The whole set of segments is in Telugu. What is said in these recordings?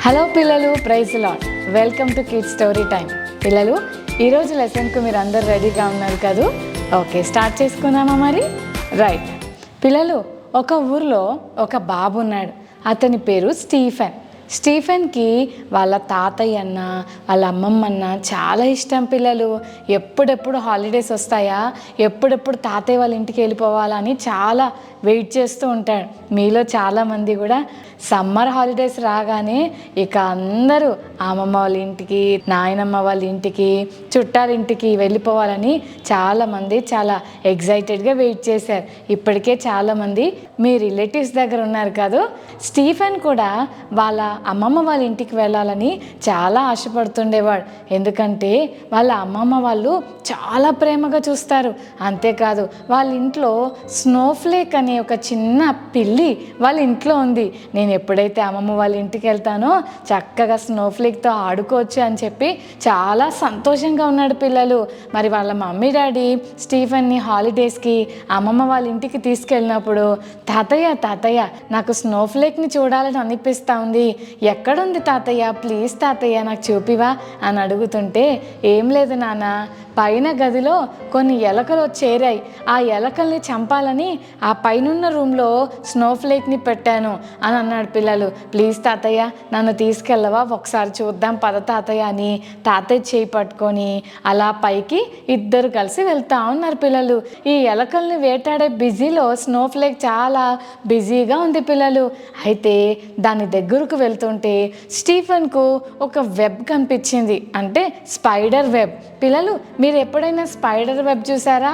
హలో పిల్లలు, praise lord. Welcome to kids story time. పిల్లలు, ఈరోజు లెసన్కు మీరు అందరు రెడీగా ఉన్నారు కదా? ఓకే, స్టార్ట్ చేసుకుందామా మరి? రైట్. పిల్లలు, ఒక ఊర్లో ఒక బాబు ఉన్నాడు. అతని పేరు స్టీఫెన్. స్టీఫెన్కి వాళ్ళ తాతయ్య అన్న వాళ్ళ అమ్మమ్మ అన్న చాలా ఇష్టం. పిల్లలు, ఎప్పుడెప్పుడు హాలిడేస్ వస్తాయా, ఎప్పుడెప్పుడు తాతయ్య వాళ్ళ ఇంటికి వెళ్ళిపోవాలని చాలా వెయిట్ చేస్తూ ఉంటాడు. మీలో చాలామంది కూడా సమ్మర్ హాలిడేస్ రాగానే ఇక అందరూ అమ్మమ్మ వాళ్ళ ఇంటికి, నాయనమ్మ వాళ్ళ ఇంటికి, చుట్టాల ఇంటికి వెళ్ళిపోవాలని చాలామంది చాలా ఎగ్జైటెడ్గా వెయిట్ చేశారు. ఇప్పటికే చాలామంది మీ రిలేటివ్స్ దగ్గర ఉన్నారు కదా. స్టీఫెన్ కూడా వాళ్ళ అమ్మమ్మ వాళ్ళ ఇంటికి వెళ్ళాలని చాలా ఆశపడుతుండేవాడు. ఎందుకంటే వాళ్ళ అమ్మమ్మ వాళ్ళు చాలా ప్రేమగా చూస్తారు. అంతేకాదు, వాళ్ళ ఇంట్లో స్నోఫ్లేక్ అనే ఒక చిన్న పిల్లి వాళ్ళ ఇంట్లో ఉంది. నేను ఎప్పుడైతే అమ్మమ్మ వాళ్ళ ఇంటికి వెళ్తానో చక్కగా స్నోఫ్లేక్తో ఆడుకోవచ్చు అని చెప్పి చాలా సంతోషంగా ఉన్నాడు. పిల్లలు, మరి వాళ్ళ మమ్మీ డాడీ స్టీఫెన్ని హాలిడేస్కి అమ్మమ్మ వాళ్ళ ఇంటికి తీసుకెళ్ళినప్పుడు, తాతయ్య నాకు స్నోఫ్లేక్ని చూడాలని అనిపిస్తూ ఉంది, ఎక్కడుంది తాతయ్య, ప్లీజ్ తాతయ్య నాకు చూపివా అని అడుగుతుంటే, ఏం లేదు నాన్న, పైన గదిలో కొన్ని ఎలకలు చేరాయి, ఆ ఎలకల్ని చంపాలని ఆ పైనున్న రూమ్లో స్నోఫ్లేక్ని పెట్టాను అని అన్నాడు. పిల్లలు, ప్లీజ్ తాతయ్య నన్ను తీసుకెళ్ళవా, ఒకసారి చూద్దాం పద తాతయ్య అని తాతయ్య చేయి పట్టుకొని అలా పైకి ఇద్దరు కలిసి వెళ్తా ఉన్నారు. పిల్లలు, ఈ ఎలకల్ని వేటాడే బిజీలో స్నోఫ్లేక్ చాలా బిజీగా ఉంది. పిల్లలు, అయితే దాని దగ్గరకు వెళ్తుంటే స్టీఫెన్కు ఒక వెబ్ కనిపించింది, అంటే స్పైడర్ వెబ్. పిల్లలు, మీరు ఎప్పుడైనా స్పైడర్ వెబ్ చూసారా?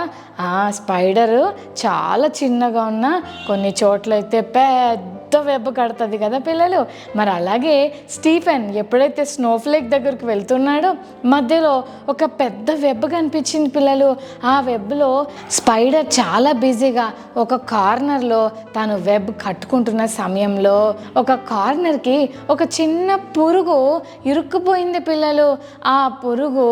స్పైడరు చాలా చిన్నగా ఉన్న కొన్ని చోట్లయితే పెద్ద వెబ్ కడుతుంది కదా పిల్లలు. మరి అలాగే స్టీఫెన్ ఎప్పుడైతే స్నోఫ్లేక్ దగ్గరికి వెళ్తున్నాడో మధ్యలో ఒక పెద్ద వెబ్ కనిపించింది. పిల్లలు, ఆ వెబ్లో స్పైడర్ చాలా బిజీగా ఒక కార్నర్లో తను వెబ్ కట్టుకుంటున్న సమయంలో ఒక కార్నర్కి ఒక చిన్న పురుగు ఇరుక్కుపోయింది. పిల్లలు, ఆ పురుగు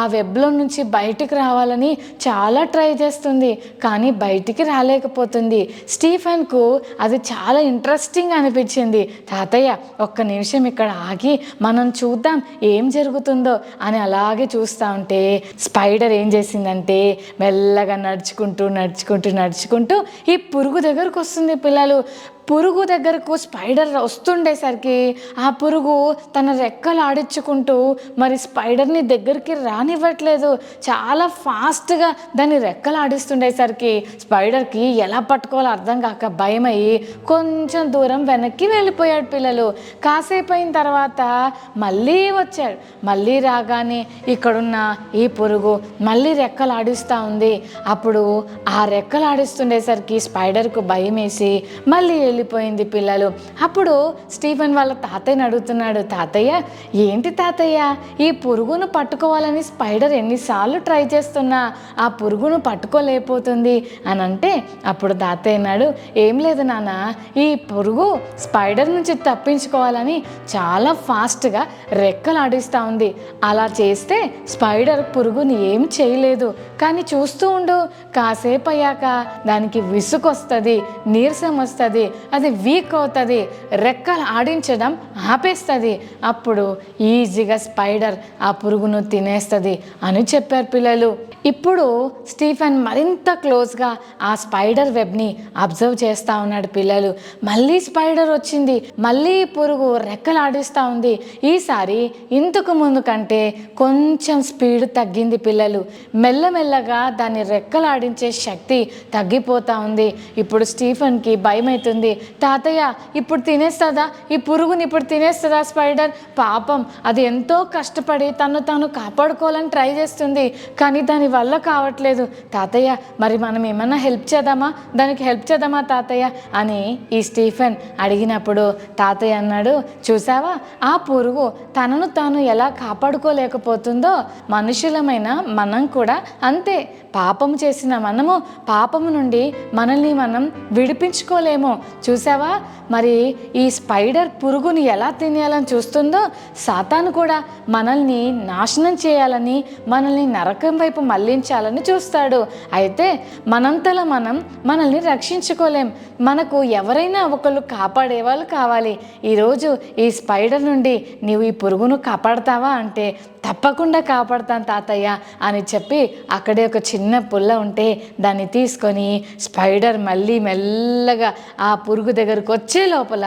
ఆ వెబ్లో నుంచి బయటికి రావాలని చాలా ట్రై చేస్తుంది, కానీ బయటికి రాలేకపోతుంది. స్టీఫెన్కు అది చాలా ఇంట్రెస్టింగ్ అనిపించింది. తాతయ్య ఒక్క నిమిషం ఇక్కడ ఆగి మనం చూద్దాం ఏం జరుగుతుందో అని అలాగే చూస్తూ ఉంటే స్పైడర్ ఏం చేసిందంటే మెల్లగా నడుచుకుంటూ ఈ పురుగు దగ్గరకు వస్తుంది. పిల్లలు, పురుగు దగ్గరకు స్పైడర్ వస్తుండేసరికి ఆ పురుగు తన రెక్కలు ఆడించుకుంటూ మరి స్పైడర్ని దగ్గరికి రానివ్వట్లేదు. చాలా ఫాస్ట్గా దాన్ని రెక్కలు ఆడిస్తుండేసరికి స్పైడర్కి ఎలా పట్టుకోవాలో అర్థం కాక భయమయ్యి కొంచెం దూరం వెనక్కి వెళ్ళిపోయాడు. పిల్లలు, కాసేపు అయిన తర్వాత మళ్ళీ వచ్చాడు. మళ్ళీ రాగానే ఇక్కడున్న ఈ పురుగు మళ్ళీ రెక్కలు ఆడిస్తూ ఉంది. అప్పుడు ఆ రెక్కలు ఆడిస్తుండేసరికి స్పైడర్కు భయం వేసి మళ్ళీ వెళ్ళిపోయింది. పిల్లలు, అప్పుడు స్టీఫెన్ వాళ్ళ తాతయ్యని అడుగుతున్నాడు, తాతయ్య ఏంటి తాతయ్య, ఈ పురుగును పట్టుకోవాలని స్పైడర్ ఎన్నిసార్లు ట్రై చేస్తున్నా ఆ పురుగును పట్టుకోలేకపోతుంది అని అంటే, అప్పుడు తాతయ్య అన్నాడు, ఏం లేదు నాన్న, ఈ పురుగు స్పైడర్ నుంచి తప్పించుకోవాలని చాలా ఫాస్ట్గా రెక్కలు ఆడిస్తూ ఉంది. అలా చేస్తే స్పైడర్ పురుగుని ఏం చేయలేదు, కానీ చూస్తూ ఉండు, కాసేపు అయ్యాక దానికి విసుగొస్తుంది, నీరసం వస్తుంది, అది వీక్ అవుతుంది, రెక్కలు ఆడించడం ఆపేస్తుంది, అప్పుడు ఈజీగా స్పైడర్ ఆ పురుగును తినేస్తుంది అని చెప్పారు. పిల్లలు, ఇప్పుడు స్టీఫెన్ మరింత క్లోజ్గా ఆ స్పైడర్ వెబ్ని అబ్జర్వ్ చేస్తూ ఉన్నాడు. పిల్లలు, మళ్ళీ స్పైడర్ వచ్చింది, మళ్ళీ పురుగు రెక్కలు ఆడిస్తూ ఉంది. ఈసారి ఇంతకు ముందు కంటే కొంచెం స్పీడ్ తగ్గింది. పిల్లలు, మెల్లమెల్లగా దాన్ని రెక్కలు ఆడించే శక్తి తగ్గిపోతూ ఉంది. ఇప్పుడు స్టీఫెన్కి భయం అవుతుంది, తాతయ్య ఇప్పుడు తినేస్తుందా, ఈ పురుగుని ఇప్పుడు తినేస్తుందా స్పైడర్, పాపం అది ఎంతో కష్టపడి తాను కాపాడుకోవాలని ట్రై చేస్తుంది, కానీ దాని వల్ల కావట్లేదు. తాతయ్య మరి మనం ఏమన్నా దానికి హెల్ప్ చేద్దామా తాతయ్య అని ఈ స్టీఫెన్ అడిగినప్పుడు తాతయ్య అన్నాడు, చూసావా ఆ పురుగు తనను తాను ఎలా కాపాడుకోలేకపోతుందో, మనుషులమైన మనం కూడా అంతే. పాపము చేసిన మనము పాపము నుండి మనల్ని మనం విడిపించుకోలేము. చూసావా, మరి ఈ స్పైడర్ పురుగుని ఎలా తినేయాలని చూస్తుందో, సాతాను కూడా మనల్ని నాశనం చేయాలని, మనల్ని నరకం వైపు మళ్లించాలని చూస్తాడు. అయితే మనంతలా మనం మనల్ని రక్షించుకోలేం. మనకు ఎవరైనా ఒక ఒకళ్ళు కాపాడే వాళ్ళు కావాలి. ఈరోజు ఈ స్పైడర్ నుండి నీవు ఈ పురుగును కాపాడతావా అంటే తప్పకుండా కాపాడతాను తాతయ్య అని చెప్పి అక్కడే ఒక చిన్న పుల్ల ఉంటే దాన్ని తీసుకొని స్పైడర్ మళ్ళీ మెల్లగా ఆ పురుగు దగ్గరకు వచ్చే లోపల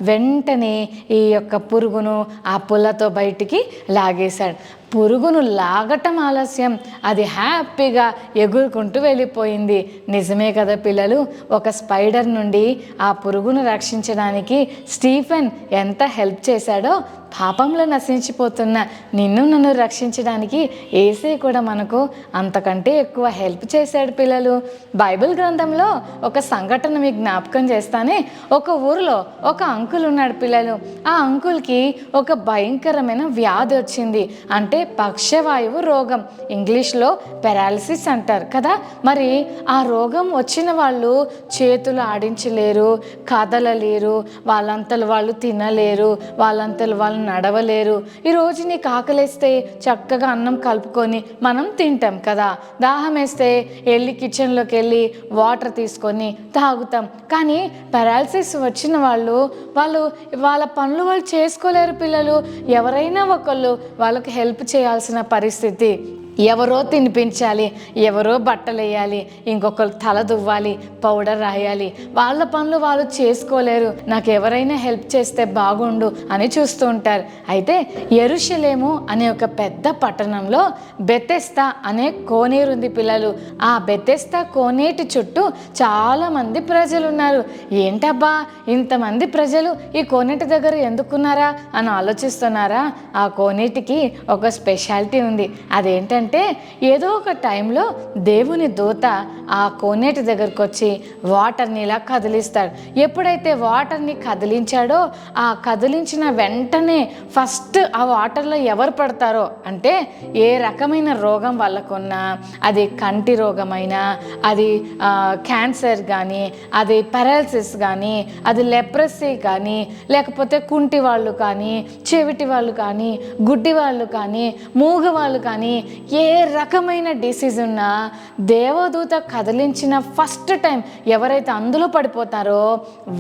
వెంటనే ఈ యొక్క పురుగును ఆ పుల్లతో బయటికి లాగేశాడు. పురుగును లాగటం ఆలస్యం, అది హ్యాపీగా ఎగురుకుంటూ వెళ్ళిపోయింది. నిజమే కదా పిల్లలు, ఒక స్పైడర్ నుండి ఆ పురుగును రక్షించడానికి స్టీఫెన్ ఎంత హెల్ప్ చేశాడో, పాపంలో నశించిపోతున్న నిన్ను నన్ను రక్షించడానికి యేసయ్య కూడా మనకు అంతకంటే ఎక్కువ హెల్ప్ చేశాడు పిల్లలు. బైబిల్ గ్రంథంలో ఒక సంఘటన మీకు జ్ఞాపకం చేస్తానే. ఒక ఊరిలో ఒక అంకుల్ ఉన్నాడు పిల్లలు. ఆ అంకుల్కి ఒక భయంకరమైన వ్యాధి వచ్చింది. అంటే పక్షవాయువు రోగం, ఇంగ్లీష్లో పెరాలసిస్ అంటారు కదా. మరి ఆ రోగం వచ్చిన వాళ్ళు చేతులు ఆడించలేరు, కదలలేరు, వాళ్ళంతలు వాళ్ళు తినలేరు, వాళ్ళంతలు వాళ్ళు నడవలేరు. ఈరోజు నీకు ఆకలేస్తే చక్కగా అన్నం కలుపుకొని మనం తింటాం కదా. దాహం వేస్తే వెళ్ళి కిచెన్లోకి వెళ్ళి వాటర్ తీసుకొని తాగుతాం. కానీ పెరాలసిస్ వచ్చిన వాళ్ళు వాళ్ళ పనులు వాళ్ళు చేసుకోలేరు పిల్లలు. ఎవరైనా ఒకళ్ళు వాళ్ళకి హెల్ప్ చేయాల్సిన పరిస్థితి. ఎవరో తినిపించాలి, ఎవరో బట్టలు వేయాలి, ఇంకొకరు తల దువ్వాలి, పౌడర్ రాయాలి. వాళ్ళ పనులు వాళ్ళు చేసుకోలేరు, నాకు ఎవరైనా హెల్ప్ చేస్తే బాగుండు అని చూస్తూ ఉంటారు. అయితే యెరూషలేము అనే ఒక పెద్ద పట్టణంలో బెతెస్దా అనే కోనేరు ఉంది పిల్లలు. ఆ బెతెస్దా కోనేటి చుట్టూ చాలామంది ప్రజలు ఉన్నారు. ఏంటబ్బా ఇంతమంది ప్రజలు ఈ కోనేటి దగ్గర ఎందుకున్నారా అని ఆలోచిస్తున్నారా? ఆ కోనేటికి ఒక స్పెషాలిటీ ఉంది. అదేంటంటే ఏదో ఒక టైంలో దేవుని దూత ఆ కోనేటి దగ్గరకు వచ్చి వాటర్ని ఇలా కదిలిస్తాడు. ఎప్పుడైతే వాటర్ని కదిలించాడో ఆ కదిలించిన వెంటనే ఫస్ట్ ఆ వాటర్లో ఎవరు పడతారో అంటే ఏ రకమైన రోగం వాళ్ళకున్నా, అది కంటి రోగమైనా, అది క్యాన్సర్ కానీ, అది పెరాలసిస్ కానీ, అది లెప్రసీ కానీ, లేకపోతే కుంటి వాళ్ళు కానీ, చెవిటి వాళ్ళు కానీ, గుడ్డి వాళ్ళు కానీ, మూగ వాళ్ళు కానీ, ఏ రకమైన డిసీజ్ ఉన్నా దేవదూత కదిలించిన ఫస్ట్ టైం ఎవరైతే అందులో పడిపోతారో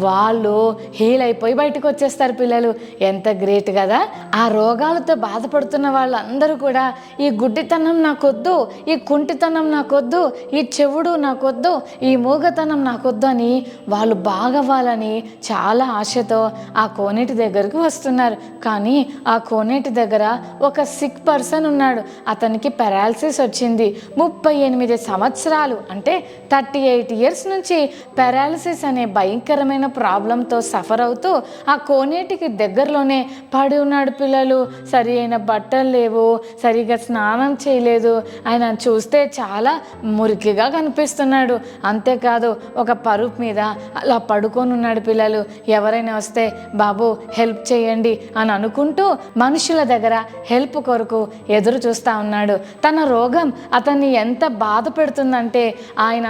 వాళ్ళు హీల్ అయిపోయి బయటకు వచ్చేస్తారు పిల్లలు. ఎంత గ్రేట్ కదా. ఆ రోగాలతో బాధపడుతున్న వాళ్ళందరూ కూడా ఈ గుడ్డితనం నాకొద్దు, ఈ కుంటితనం నాకొద్దు, ఈ చెవుడు నాకొద్దు, ఈ మూగతనం నాకొద్దు అని వాళ్ళు బాగవ్వాలని చాలా ఆశతో ఆ కోనేటి దగ్గరకు వస్తున్నారు. కానీ ఆ కోనేటి దగ్గర ఒక సిక్ పర్సన్ ఉన్నాడు. అతనికి పెరాలసిస్ వచ్చింది. 38 సంవత్సరాలు అంటే 38 ఇయర్స్ నుంచి పెరాలసిస్ అనే భయంకరమైన ప్రాబ్లంతో సఫర్ అవుతూ ఆ కోనేటికి దగ్గరలోనే పడి ఉన్నాడు పిల్లలు. సరి అయిన బట్టలు లేవు, సరిగా స్నానం చేయలేదు. ఆయన చూస్తే చాలా మురికిగా కనిపిస్తున్నాడు. అంతేకాదు ఒక పరుపు మీద అలా పడుకొని ఉన్నాడు పిల్లలు. ఎవరైనా వస్తే బాబు హెల్ప్ చేయండి అని అనుకుంటూ మనుషుల దగ్గర హెల్ప్ కొరకు ఎదురు చూస్తూ ఉన్నాడు. తన రోగం అతన్ని ఎంత బాధ పెడుతుందంటే ఆయన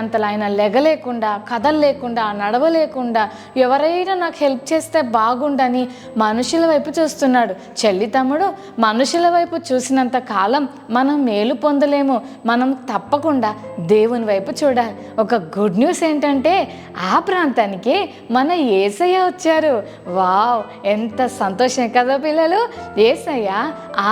లెగలేకుండా, కదలలేకుండా, నడవలేకుండా ఎవరైనా నాకు హెల్ప్ చేస్తే బాగుండని మనుషుల వైపు చూస్తున్నాడు. చెల్లి తమ్ముడు, మనుషుల వైపు చూసినంత కాలం మనం మేలు పొందలేము. మనం తప్పకుండా దేవుని వైపు చూడాలి. ఒక గుడ్ న్యూస్ ఏంటంటే ఆ ప్రాంతానికి మన యేసయ్య వచ్చారు. వావ్, ఎంత సంతోషం కదా పిల్లలు. యేసయ్య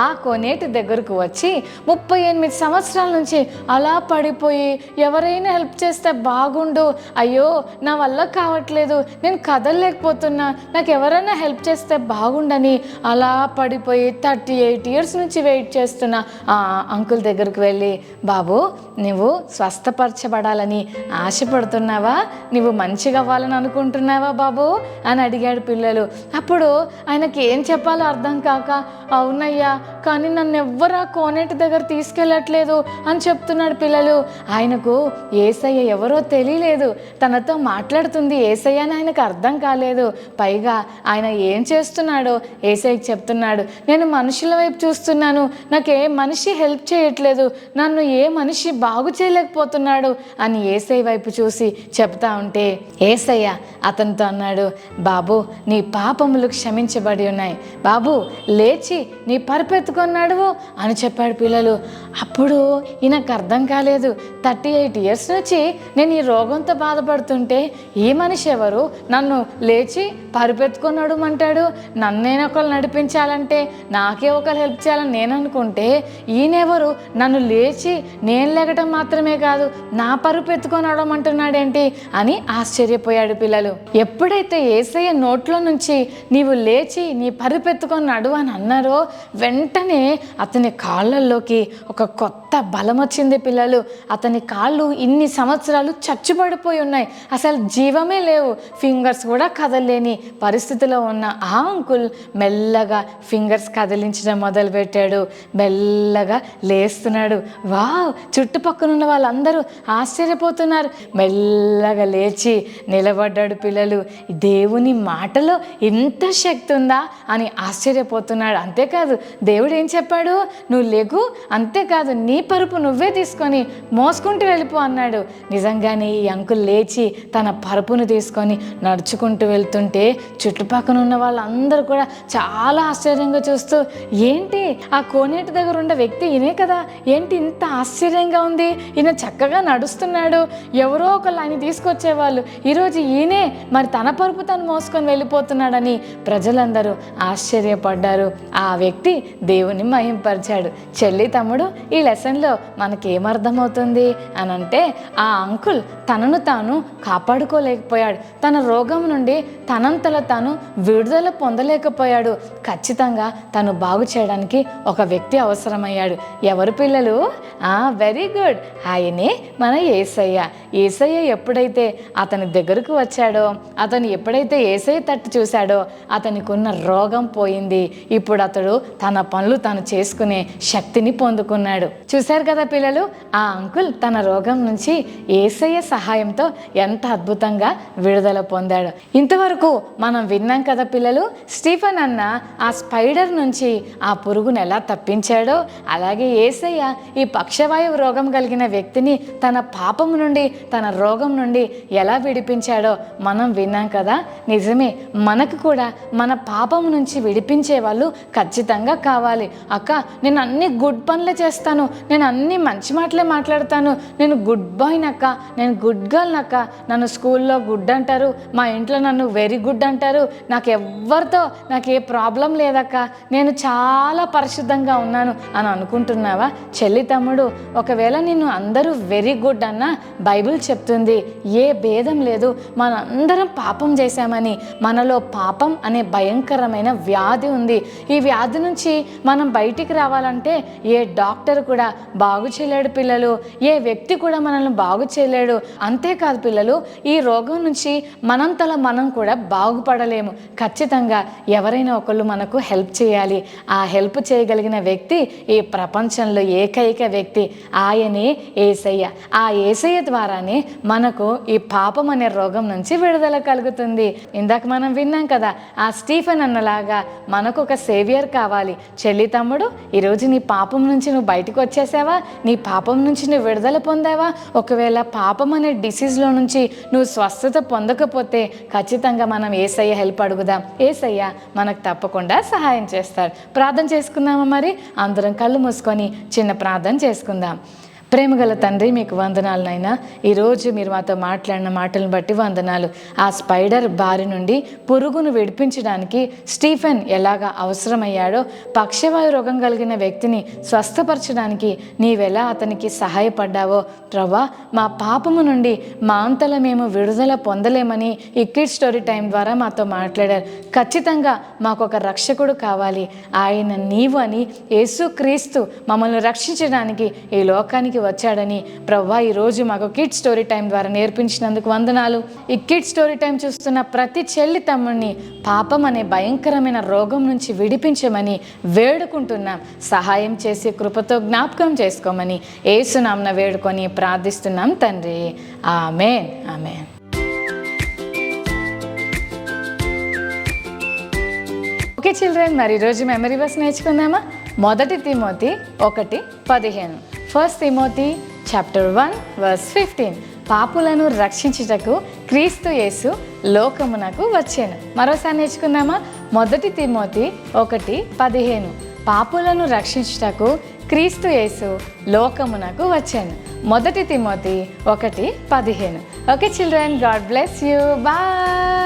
ఆ కోనేటి దగ్గరకు వచ్చి 38 సంవత్సరాల నుంచి అలా పడిపోయి ఎవరైనా హెల్ప్ చేస్తే బాగుండు, అయ్యో నా వల్ల కావట్లేదు, నేను కదలలేకపోతున్నా, నాకు ఎవరైనా హెల్ప్ చేస్తే బాగుండని అలా పడిపోయి 38 ఇయర్స్ నుంచి వెయిట్ చేస్తున్న ఆ అంకుల్ దగ్గరికి వెళ్ళి, బాబు నువ్వు స్వస్థపరచబడాలని ఆశపడుతున్నావా, నువ్వు మంచిగా అవ్వాలని అనుకుంటున్నావా బాబు అని అడిగాడు పిల్లలు. అప్పుడు ఆయనకి ఏం చెప్పాలో అర్థం కాక, అవునయ్యా కానీ నన్ను ఎవ్వరా కోనేటి దగ్గర తీసుకెళ్ళట్లేదు అని చెప్తున్నాడు పిల్లలు. ఆయనకు యేసయ్య ఎవరో తెలియలేదు, తనతో మాట్లాడుతుంది యేసయ్య అని ఆయనకు అర్థం కాలేదు. పైగా ఆయన ఏం చేస్తున్నాడో యేసయ్యకి చెప్తున్నాడు, నేను మనుషుల వైపు చూస్తున్నాను, నాకు ఏ మనిషి హెల్ప్ చేయట్లేదు, నన్ను ఏ మనిషి బాగు చేయలేకపోతున్నాడు అని యేసయ్య వైపు చూసి చెప్తా ఉంటే యేసయ్య అతనితో అన్నాడు, బాబు నీ పాపములు క్షమించబడి ఉన్నాయి, బాబు లేచి నీ పరుపెత్తుకొని నడువు అని చెప్పాడు పిల్లలు. అప్పుడు ఈయనకు అర్థం కాలేదు. 38 years నుంచి నేను ఈ రోగంతో బాధపడుతుంటే ఈ మనిషి ఎవరు నన్ను లేచి పరుపెత్తుకొని నడుమంటాడు, నన్నేను ఒకరు నడిపించాలంటే నాకే ఒకరు హెల్ప్ చేయాలని నేను అనుకుంటే ఈయనెవరు నన్ను లేచి నేను లేగటం మాత్రమే కాదు నా పరుపెత్తుకొని నడమంటున్నాడేంటి అని ఆశ్చర్యపోయాడు పిల్లలు. ఎప్పుడైతే యేసయ్య నోట్లో నుంచి నీవు లేచి నీ పరుపెత్తుకొని నడువు అని అన్నారో వెంటనే అతని కాళ్ళల్లోకి ఒక కొత్త బలం వచ్చింది పిల్లలు. అతని కాళ్ళు ఇన్ని సంవత్సరాలు చచ్చుబడిపోయి ఉన్నాయి, అసలు జీవమే లేవు, ఫింగర్స్ కూడా కదలలేని పరిస్థితిలో ఉన్న ఆ అంకుల్ మెల్లగా ఫింగర్స్ కదిలించడం మొదలుపెట్టాడు. మెల్లగా లేస్తున్నాడు. వావ్, చుట్టుపక్కల ఉన్న వాళ్ళందరూ ఆశ్చర్యపోతున్నారు. మెల్లగా లేచి నిలబడ్డాడు పిల్లలు. దేవుని మాటలో ఇంత శక్తి ఉందా అని ఆశ్చర్యపోతున్నాడు. అంతేకాదు దేవుడు ఏం చెప్పాడు, నువ్వు లేగు, అంతేకాదు నీ పరుపు నువ్వే తీసుకొని మోసుకుంటూ వెళ్ళిపో అన్నాడు. నిజంగానే ఈ అంకుల్ లేచి తన పరుపును తీసుకొని నడుచుకుంటూ వెళ్తుంటే చుట్టుపక్కల ఉన్న వాళ్ళందరూ కూడా చాలా ఆశ్చర్యంగా చూస్తూ, ఏంటి ఆ కోనేటి దగ్గర ఉన్న వ్యక్తి ఈయనే కదా, ఏంటి ఇంత ఆశ్చర్యంగా ఉంది, ఈయన చక్కగా నడుస్తున్నాడు, ఎవరో ఒకళ్ళు ఆయన తీసుకొచ్చేవాళ్ళు, ఈరోజు ఈయనే మరి తన పరుపు తను మోసుకొని వెళ్ళిపోతున్నాడని ప్రజలందరూ ఆశ్చర్యపడ్డారు. ఆ వ్యక్తి దేవుని మహింపరిచాడు. చెల్లి తమ్ముడు, ఈ లెసన్లో మనకేమర్థమవుతుంది అని అంటే ఆ అంకుల్ తనను తాను కాపాడుకోలేకపోయాడు, తన రోగం నుండి తనంతలో తాను విడుదల పొందలేకపోయాడు. ఖచ్చితంగా తను బాగు చేయడానికి ఒక వ్యక్తి అవసరమయ్యాడు. ఎవరు పిల్లలు? వెరీ గుడ్, ఆయనే మన యేసయ్య. యేసయ్య ఎప్పుడైతే అతని దగ్గరకు వచ్చాడో, అతను ఎప్పుడైతే యేసయ్య తట్టు చూశాడో అతనికి ఉన్న రోగం పోయింది. ఇప్పుడు అతడు తన పనులు తాను చేసుకునే శక్తిని పొందుకున్నాడు. చూశారు కదా పిల్లలు, ఆ అంకుల్ తన రోగం నుంచి యేసయ్య సహాయంతో ఎంత అద్భుతంగా విడుదల పొందాడు. ఇంతవరకు మనం విన్నాం కదా పిల్లలు, స్టీఫెన్ అన్న ఆ స్పైడర్ నుంచి ఆ పురుగును ఎలా తప్పించాడో, అలాగే యేసయ్య ఈ పక్షవాయువు రోగం కలిగిన వ్యక్తిని తన పాపం నుండి తన రోగం నుండి ఎలా విడిపించాడో మనం విన్నాం కదా. నిజమే, మనకు కూడా మన పాపం నుంచి విడిపించే వాళ్ళు ఖచ్చితంగా కావాలి. అక్క, నేను అన్ని గుడ్ పనులే చేస్తాను, నేను అన్ని మంచి మాటలే మాట్లాడతాను, నేను గుడ్ బాయ్ నక్క, నేను గుడ్ గర్ల్ నక్క, నన్ను స్కూల్లో గుడ్ అంటారు, మా ఇంట్లో నన్ను వెరీ గుడ్ అంటారు, నాకు ఎవ్వరితో నాకు ఏ ప్రాబ్లం లేదక్క, నేను చాలా పరిశుద్ధంగా ఉన్నాను అని అనుకుంటున్నావా? చెల్లి తమ్ముడు, ఒకవేళ నిన్ను అందరూ వెరీ గుడ్ అన్నా బైబిల్ చెప్తుంది ఏ భేదం లేదు, మనందరం పాపం చేశామని. మనలో పాపం అనే భయంకరమైన వ్యాధి ఉంది. ఈ వ్యాధి నుంచి మనం బయటికి రావాలంటే ఏ డాక్టర్ కూడా బాగు చేయలేడు పిల్లలు, ఏ వ్యక్తి కూడా మనల్ని బాగు చేయలేడు. అంతేకాదు పిల్లలు, ఈ రోగం నుంచి మనంతలో మనం కూడా బాగుపడలేము. ఖచ్చితంగా ఎవరైనా ఒకళ్ళు మనకు హెల్ప్ చేయాలి. ఆ హెల్ప్ చేయగలిగిన వ్యక్తి ఈ ప్రపంచంలో ఏకైక వ్యక్తి, ఆయనే యేసయ్య. ఆ యేసయ్య ద్వారానే మనకు ఈ పాపం అనే రోగం నుంచి విడుదల కలుగుతుంది. ఇందాక మనం విన్నాం కదా, ఆ స్టీఫెన్ అన్నలాగా మనకు ఒక సేవియర్ కావాలి. చెల్లి తమ్ముడు, ఈరోజు నీ పాపం నుంచి నువ్వు బయటకు వచ్చేసావా? నీ పాపం నుంచి నువ్వు విడుదల పొందావా? ఒకవేళ పాపం అనే డిసీజ్లో నుంచి నువ్వు స్వస్థత పొందకపోతే ఖచ్చితంగా మనం యేసయ్య హెల్ప్ అడుగుదాం. యేసయ్య మనకు తప్పకుండా సహాయం చేస్తాడు. ప్రార్థన చేసుకుందామా? మరి అందరం కళ్ళు మూసుకొని చిన్న ప్రార్థన చేసుకుందాం. ప్రేమగల తండ్రి, మీకు వందనాలు నాయనా. ఈరోజు మీరు మాతో మాట్లాడిన మాటలను బట్టి వందనాలు. ఆ స్పైడర్ బారి నుండి పురుగును విడిపించడానికి స్టీఫెన్ ఎలాగా అవసరమయ్యాడో, పక్షవాయు రోగం కలిగిన వ్యక్తిని స్వస్థపరచడానికి నీవెలా అతనికి సహాయపడ్డావో ప్రభా, మా పాపము నుండి మా అంతలో మేము విడుదల పొందలేమని ఈ కిడ్స్ స్టోరీ టైం ద్వారా మాతో మాట్లాడారు. ఖచ్చితంగా మాకు ఒక రక్షకుడు కావాలి, ఆయన నీవు అని, యేసుక్రీస్తు మమ్మల్ని రక్షించడానికి ఈ లోకానికి వచ్చాడని ప్రవ్వా ఈరోజు మాకు కిడ్స్ స్టోరీ టైం ద్వారా నేర్పించినందుకు వందనాలు. ఈ కిడ్స్ స్టోరీ టైం చూస్తున్న ప్రతి చెల్లి తమ్ముడిని పాపం అనే భయంకరమైన రోగం నుంచి విడిపించమని వేడుకుంటున్నాం. సహాయం చేసి కృపతో జ్ఞాపకం చేసుకోమని యేసు నామమున వేడుకొని ప్రార్థిస్తున్నాం తండ్రి. ఆమేన్, ఆమేన్. ఓకే చిల్డ్రన్, మరి ఈరోజు మెమరీ వర్స్ నేర్చుకుందామా? 1 తిమోతి 1:15. 1 Timothy chapter 1:15. పాపులను రక్షించుటకు క్రీస్తు యేసు లోకమునకు వచ్చెను. మరోసారి నేర్చుకుందామా? 1 తిమోతి 1:15. పాపులను రక్షించుటకు క్రీస్తు యేసు లోకమునకు వచ్చాను. 1 Timothy 1:15. Okay children, God bless you. Bye.